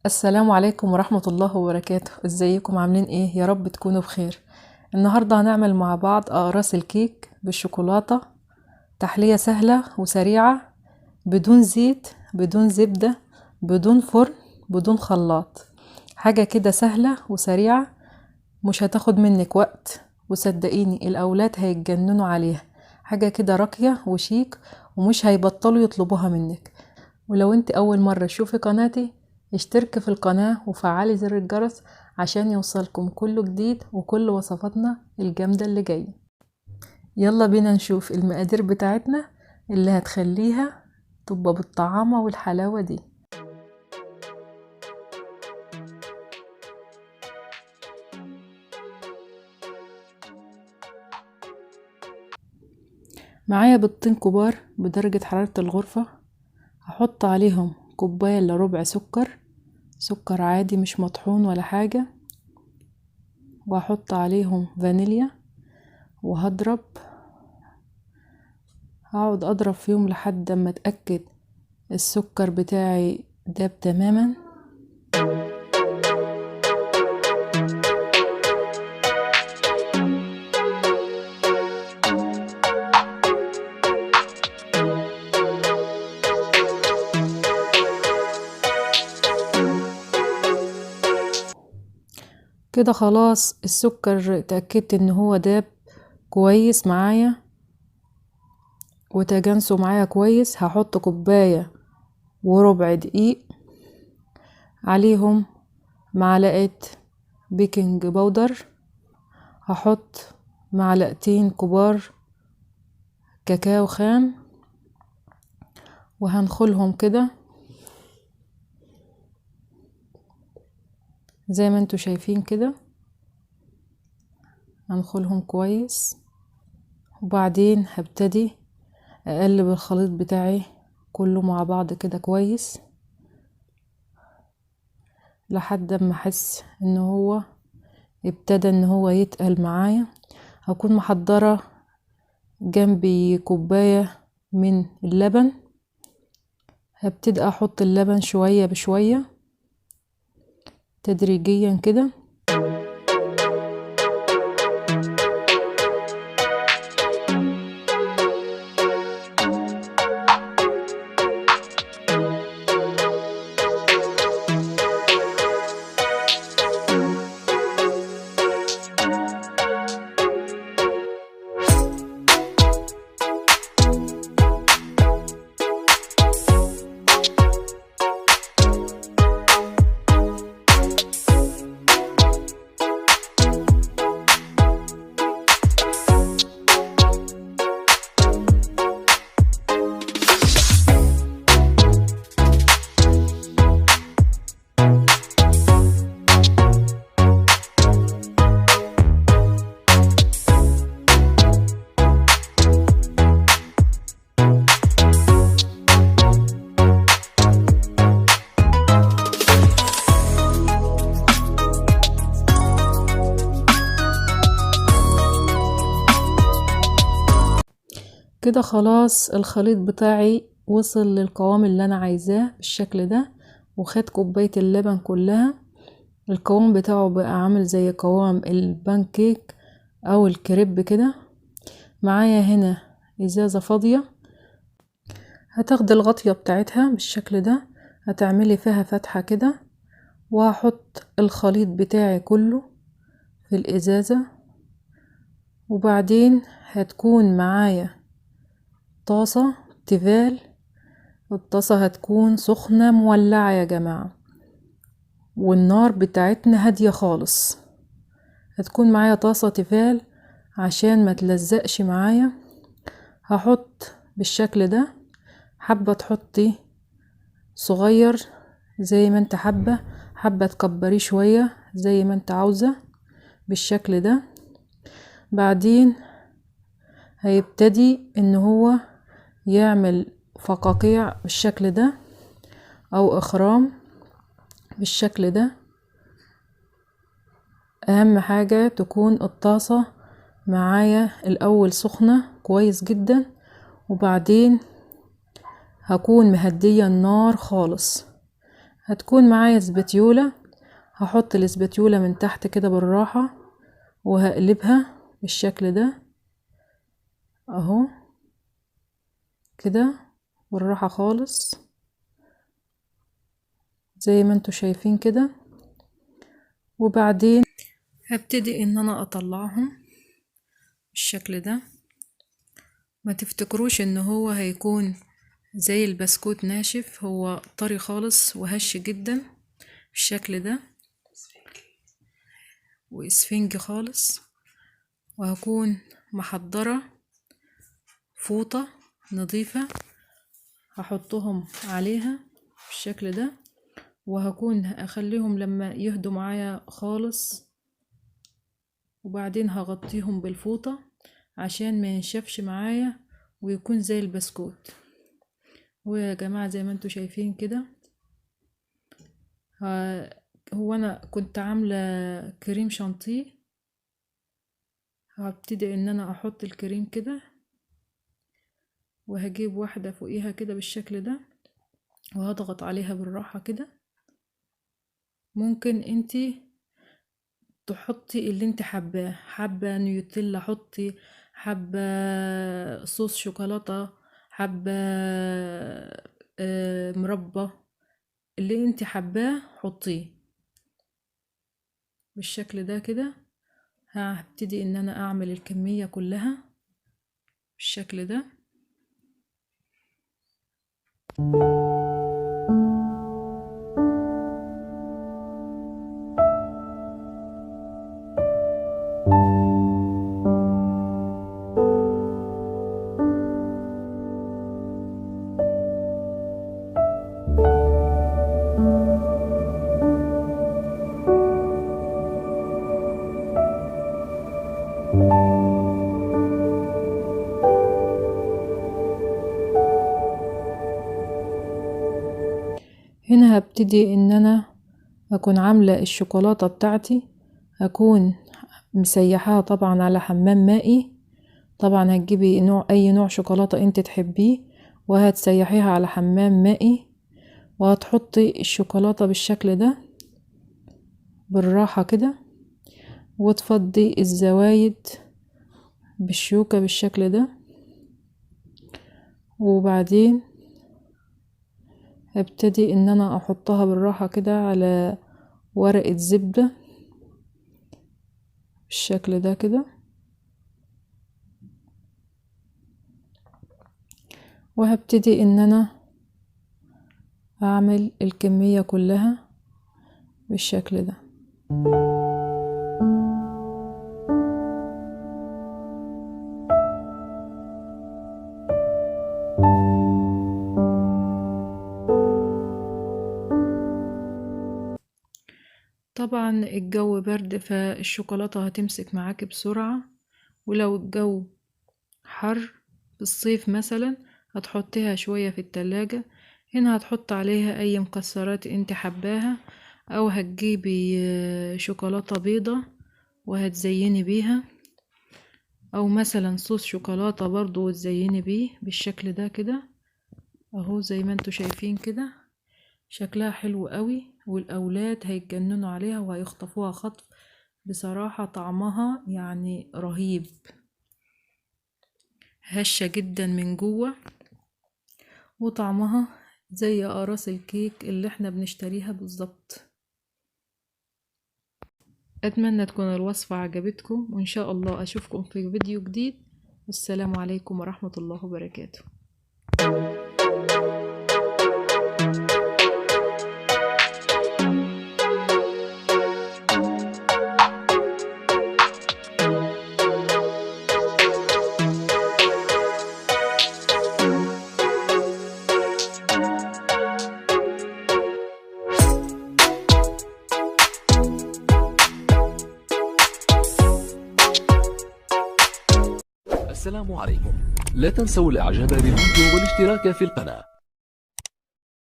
السلام عليكم ورحمة الله وبركاته. ازيكم عاملين ايه؟ يا رب تكونوا بخير. النهاردة هنعمل مع بعض اقراص الكيك بالشوكولاتة، تحلية سهلة وسريعة، بدون زيت، بدون زبدة، بدون فرن، بدون خلاط. حاجة كده سهلة وسريعة، مش هتاخد منك وقت، وصدقيني الاولاد هيتجننوا عليها. حاجة كده راقية وشيك، ومش هيبطلوا يطلبوها منك. ولو انت اول مرة تشوفي قناتي، اشتركي في القناة وفعلي زر الجرس عشان يوصلكم كل جديد وكل وصفاتنا الجامدة اللي جاية. يلا بينا نشوف المقادير بتاعتنا اللي هتخليها تبقى بالطعامة والحلاوة دي. معايا بيضتين كبار بدرجة حرارة الغرفة، هحط عليهم كوباية الا ربع سكر عادي مش مطحون ولا حاجة، وهحط عليهم فانيليا، وهضرب، هقعد اضرب فيهم لحد ما اتأكد السكر بتاعي داب تماما. كده خلاص السكر اتأكدت ان هو داب كويس معايا وتجانسه معايا كويس. هحط كوباية وربع دقيق، عليهم معلقة بيكنج باودر، هحط معلقتين كبار كاكاو خام، وهنخلهم كده زي ما انتوا شايفين كده، هنخلهم كويس. وبعدين هبتدي اقلب الخليط بتاعي كله مع بعض كده كويس لحد ما احس ان هو ابتدى ان هو يتقل معايا. هكون محضرة جنبي كوباية من اللبن، هبتدي احط اللبن شوية بشوية تدريجيا كده. كده خلاص الخليط بتاعي وصل للقوام اللي انا عايزاه بالشكل ده، وخد كوباية اللبن كلها. القوام بتاعه بقى عامل زي قوام البانكيك او الكريب كده. معايا هنا ازازة فاضية، هتاخدي الغطية بتاعتها بالشكل ده، هتعملي فيها فتحة كده، وهحط الخليط بتاعي كله في الازازة. وبعدين هتكون معايا طاسة تيفال، الطاسة هتكون سخنة مولعة يا جماعة، والنار بتاعتنا هادية خالص. هتكون معايا طاسة تيفال عشان ما تلزقش معايا. هحط بالشكل ده، حابة تحطي صغير زي ما انت حابة، حابة تكبريه شوية زي ما انت عاوزة بالشكل ده. بعدين هيبتدي ان هو يعمل فقاقيع بالشكل ده او اخرام بالشكل ده. اهم حاجة تكون الطاسة معايا الاول سخنة كويس جدا، وبعدين هكون مهدية النار خالص، هتكون معايا سباتيولا، هحط السباتيولا من تحت كده بالراحة وهقلبها بالشكل ده اهو كده بالراحة خالص زي ما انتوا شايفين كده. وبعدين هبتدي ان انا اطلعهم بالشكل ده. ما تفتكروش ان هو هيكون زي البسكوت ناشف، هو طري خالص وهش جدا بالشكل ده واسفنجي خالص. وهكون محضرة فوطة نظيفة هحطهم عليها بالشكل ده، وهكون اخليهم لما يهدوا معايا خالص، وبعدين هغطيهم بالفوطة عشان ما ينشفش معايا ويكون زي البسكوت. ويا جماعة زي ما انتوا شايفين كده، هو انا كنت عاملة كريم شانتيه، هبتدي ان انا احط الكريم كده وهجيب واحدة فوقيها كده بالشكل ده وهضغط عليها بالراحة كده. ممكن انتي تحطي اللي انت حباه، حابة نيوتيلا حطي، حابة صوص شوكولاتة، حابة مربى، اللي انت حباه حطيه بالشكل ده كده. هبتدي ان انا اعمل الكمية كلها بالشكل ده. هنا هبتدي ان انا اكون عاملة الشوكولاتة بتاعتي، هكون مسيحاها طبعا على حمام مائي. طبعا هتجيبي اي نوع شوكولاتة انت تحبيه وهتسيحيها على حمام مائي، وهتحطي الشوكولاتة بالشكل ده بالراحة كده، وتفضي الزوايد بالشوكة بالشكل ده. وبعدين هبتدي ان انا احطها بالراحة كده على ورقة زبدة بالشكل ده كده، وهبتدي ان انا اعمل الكمية كلها بالشكل ده. طبعا الجو برد فالشوكولاتة هتمسك معاكي بسرعة، ولو الجو حر في الصيف مثلا هتحطيها شوية في التلاجة. هنا هتحط عليها اي مكسرات انت حباها، او هتجيبي شوكولاتة بيضة وهتزيني بيها، او مثلا صوص شوكولاتة برضو وتزيني بيه بالشكل ده كده اهو زي ما انتوا شايفين كده. شكلها حلو قوي والاولاد هيتجننوا عليها وهيخطفوها خطف. بصراحة طعمها يعني رهيب، هشة جدا من جوه، وطعمها زي اقراص الكيك اللي احنا بنشتريها بالظبط. اتمنى تكون الوصفة عجبتكم، وان شاء الله اشوفكم في فيديو جديد. والسلام عليكم ورحمة الله وبركاته. السلام عليكم. لا تنسوا الاعجاب بالفيديو والاشتراك في القناة.